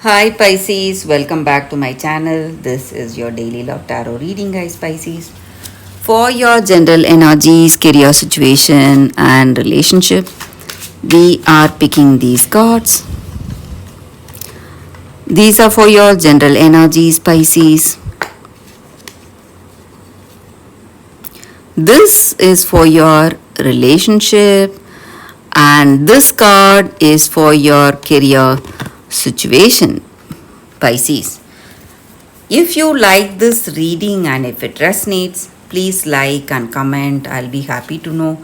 Hi Pisces, welcome back to my channel. This is your daily love tarot reading, guys. Pisces. For your general energies, career situation, and relationship, we are picking these cards. These are for your general energies, Pisces. This is for your relationship, and this card is for your career situation, Pisces. If you like this reading and if it resonates, please like and comment. I'll be happy to know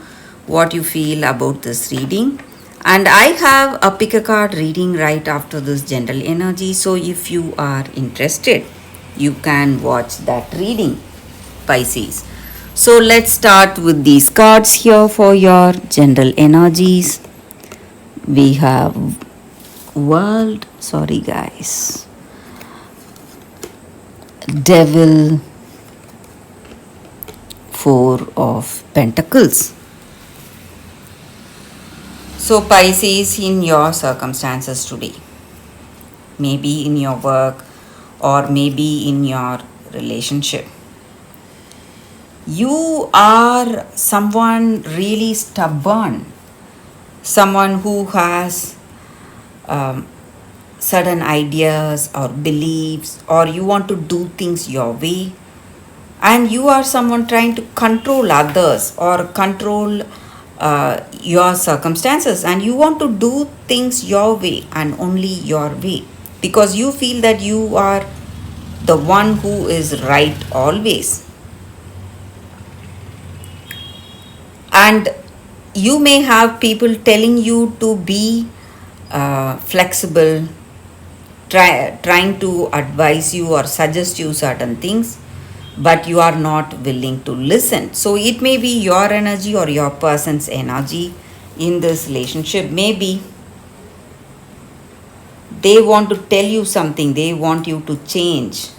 what you feel about this reading. And I have a pick a card reading right after this general energy. So if you are interested, you can watch that reading, Pisces. So let's start with these cards here for your general energies. We have World, sorry guys, Devil, Four of Pentacles. So, Pisces, in your circumstances today, maybe in your work or maybe in your relationship, you are someone really stubborn, someone who has certain ideas or beliefs, or you want to do things your way, and you are someone trying to control others or control your circumstances, and you want to do things your way and only your way because you feel that you are the one who is right always. And you may have people telling you to be flexible, trying to advise you or suggest you certain things, but you are not willing to listen. So it may be your energy or your person's energy in this relationship. Maybe they want to tell you something, they want you to change,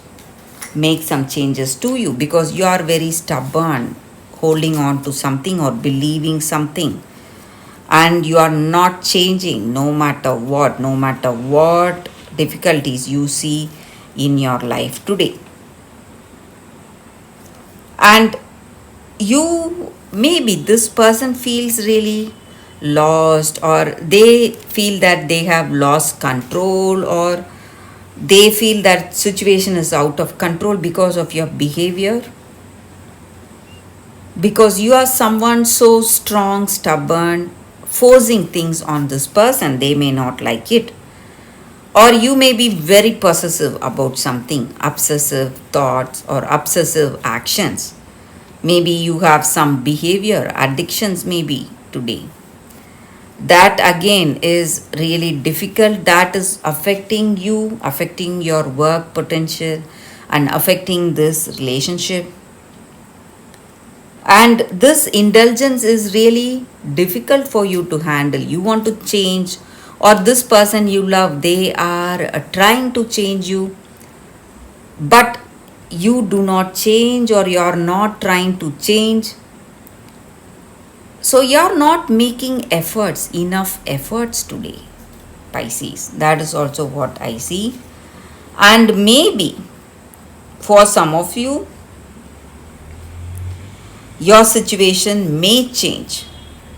make some changes to you because you are very stubborn, holding on to something or believing something, and you are not changing no matter what difficulties you see in your life today. And you, maybe this person feels really lost, or they feel that they have lost control, or they feel that situation is out of control because of your behavior, because you are someone so strong, stubborn, forcing things on this person. They may not like it, or you may be very possessive about something, obsessive thoughts or obsessive actions. Maybe you have some behavior addictions, maybe today. That again is really difficult. That is affecting you, affecting your work potential, and affecting this relationship. And this indulgence is really difficult for you to handle. You want to change, or this person you love, they are trying to change you, but you do not change, or you are not trying to change. So you're not making efforts, enough efforts today, Pisces. That is also what I see. And maybe for some of you, your situation may change.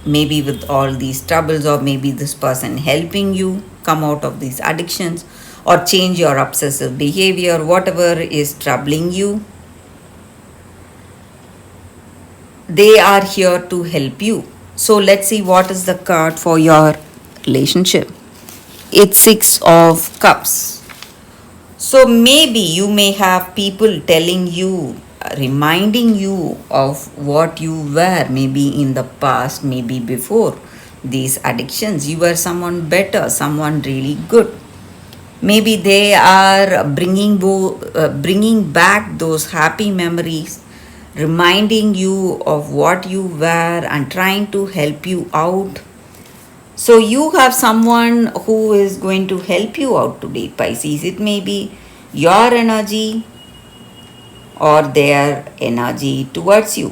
Maybe with all these troubles, or maybe this person helping you come out of these addictions or change your obsessive behavior, whatever is troubling you. They are here to help you. So let's see what is the card for your relationship. It's Six of Cups. So maybe you may have people telling you, reminding you of what you were, maybe in the past, maybe before these addictions. You were someone better, someone really good. Maybe they are bringing back those happy memories, reminding you of what you were and trying to help you out. So you have someone who is going to help you out today, Pisces. It may be your energy or their energy towards you.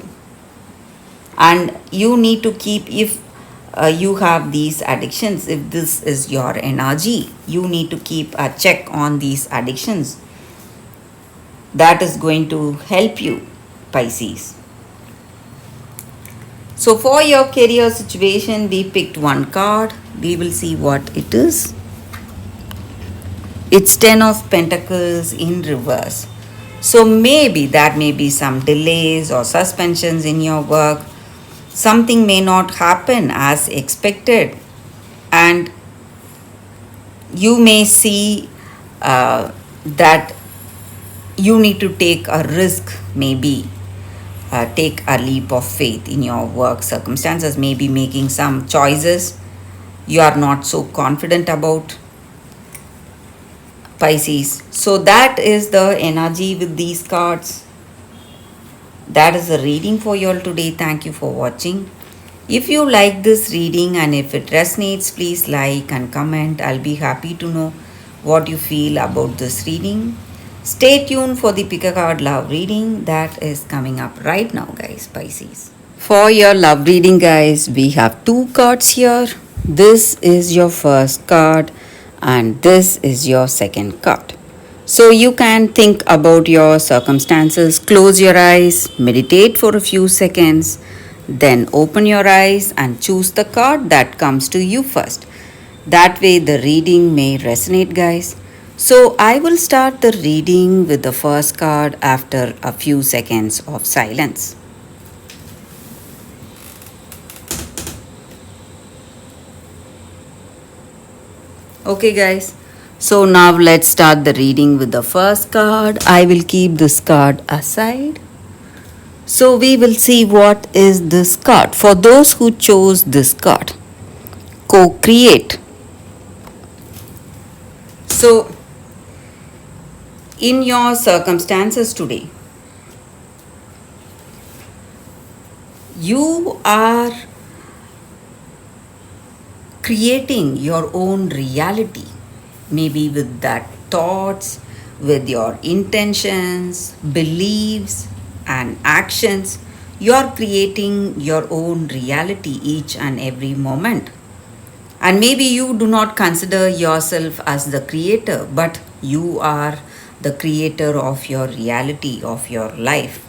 And you need to keep, if you have these addictions, if this is your energy, you need to keep a check on these addictions. That is going to help you, Pisces. So for your career situation, we picked one card. We will see what it is. It's 10 of Pentacles in reverse. So maybe there may be some delays or suspensions in your work. Something may not happen as expected, and you may see that you need to take a risk, maybe take a leap of faith in your work circumstances, maybe making some choices you are not so confident about, Pisces. So that is the energy with these cards. That is the reading for you all today. Thank you for watching. If you like this reading and if it resonates, please like and comment. I'll be happy to know what you feel about this reading. Stay tuned for the pick a card love reading that is coming up right now, guys, Pisces. For your love reading, guys, we have two cards here. This is your first card and this is your second card. So you can think about your circumstances, close your eyes, meditate for a few seconds, then open your eyes and choose the card that comes to you first. That way the reading may resonate, guys. So I will start the reading with the first card after a few seconds of silence. Okay, guys. So now let's start the reading with the first card. I will keep this card aside. So we will see what is this card. For those who chose this card, co-create. So in your circumstances today, you are creating your own reality, maybe with that thoughts, with your intentions, beliefs and actions. You are creating your own reality each and every moment. And maybe you do not consider yourself as the creator, but you are the creator of your reality, of your life.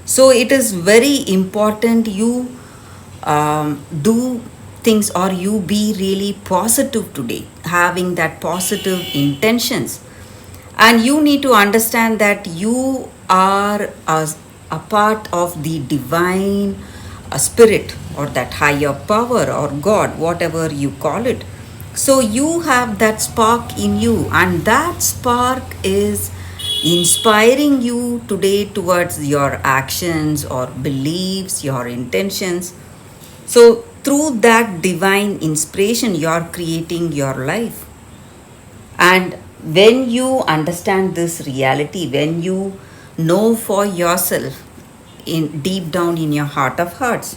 So it is very important you do things or you be really positive today, having that positive intentions. And you need to understand that you are a part of the divine spirit or that higher power or God, whatever you call it. So you have that spark in you, and that spark is inspiring you today towards your actions or beliefs, your intentions. So through that divine inspiration, you are creating your life. And when you understand this reality, when you know for yourself in deep down in your heart of hearts,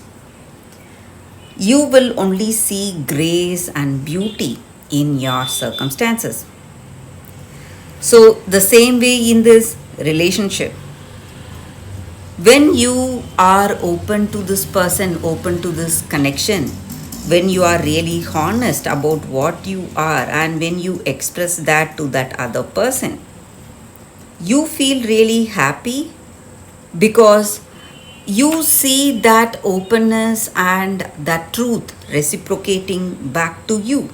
you will only see grace and beauty in your circumstances. So the same way in this relationship, when you are open to this person, open to this connection, when you are really honest about what you are and when you express that to that other person, you feel really happy because you see that openness and that truth reciprocating back to you.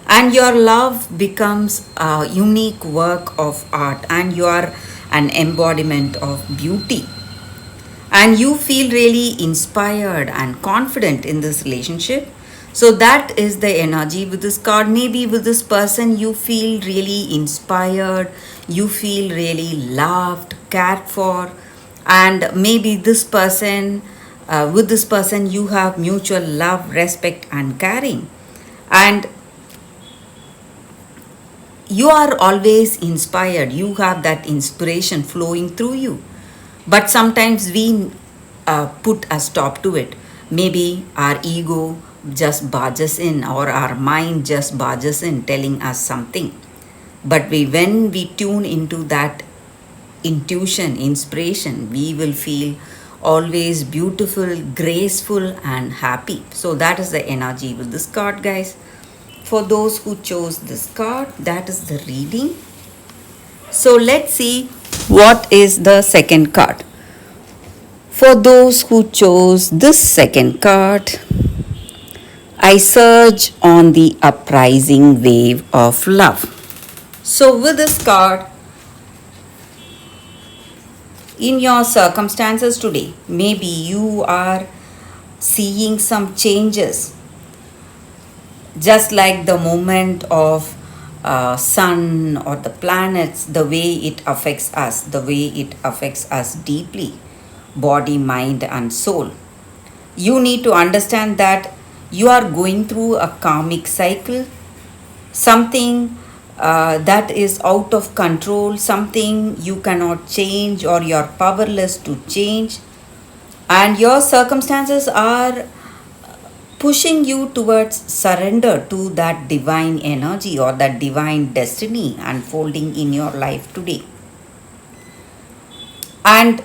And your love becomes a unique work of art and you are an embodiment of beauty. And you feel really inspired and confident in this relationship. So that is the energy with this card. Maybe with this person you feel really inspired, you feel really loved, cared for, and maybe this person, with this person you have mutual love, respect and caring. And you are always inspired, you have that inspiration flowing through you. But sometimes we put a stop to it. Maybe our ego just barges in or our mind just barges in telling us something. But when we tune into that intuition, inspiration, we will feel always beautiful, graceful, and happy. So that is the energy with this card, guys. For those who chose this card, that is the reading. So let's see what is the second card. For those who chose this second card, I surge on the uprising wave of love. So, with this card, in your circumstances today, maybe you are seeing some changes, just like the movement of sun or the planets, the way it affects us, deeply, body, mind, and soul. You need to understand that you are going through a karmic cycle, something that is out of control, something you cannot change or you're powerless to change, and your circumstances are pushing you towards surrender to that divine energy or that divine destiny unfolding in your life today. And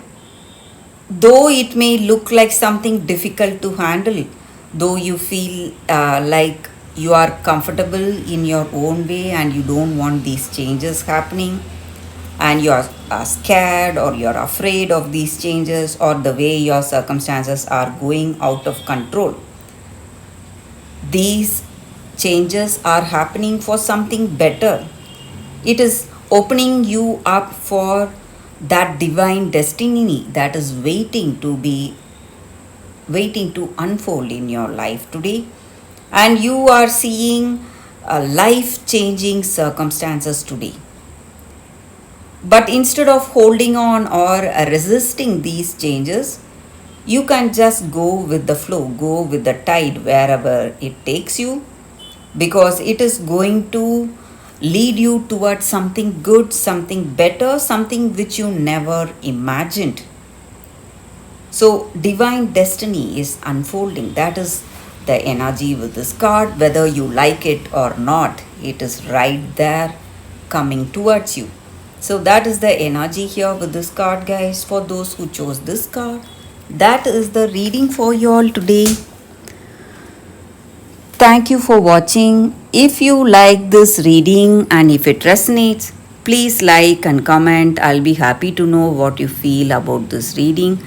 though it may look like something difficult to handle, though you feel like you are comfortable in your own way and you don't want these changes happening, and you are scared or you're afraid of these changes or the way your circumstances are going out of control, these changes are happening for something better. It is opening you up for that divine destiny that is waiting to unfold in your life today, and you are seeing life changing circumstances today. But instead of holding on or resisting these changes, you can just go with the flow, go with the tide wherever it takes you, because it is going to lead you towards something good, something better, something which you never imagined. So, divine destiny is unfolding. That is the energy with this card. Whether you like it or not, it is right there coming towards you. So, that is the energy here with this card, guys. For those who chose this card, that is the reading for you all today. Thank you for watching. If you like this reading and if it resonates, please like and comment. I'll be happy to know what you feel about this reading.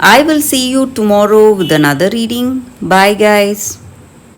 I will see you tomorrow with another reading. Bye, guys.